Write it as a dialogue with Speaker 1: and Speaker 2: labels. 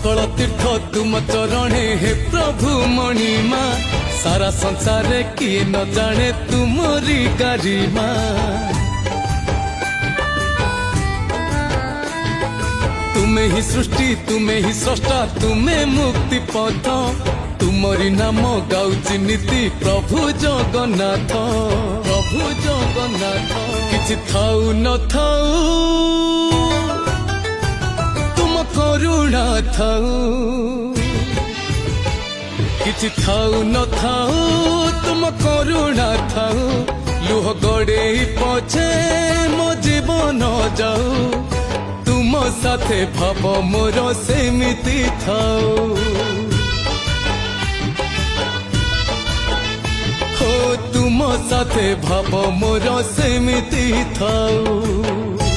Speaker 1: सकल तीर्थ तुम चरणे हे प्रभु मणिमा सारा संसार किए न जाने तुमरी गरिमा तुम्हें ही सृष्टि तुम्हें ही स्रष्टा तुम्हें मुक्ति पथ तुमरी नाम गाउची नीति प्रभु जगन्नाथ किछि थाउ न थाउ तुम करुणा थाउ किछि थाउ न थाउ तुम करुणा थाउ लुह गड़े पछे मो जीवन जाऊ तुम साथे भाव मोर सेमिति थाउ हो तुम साथे भाव मोर सेमिति थाउ।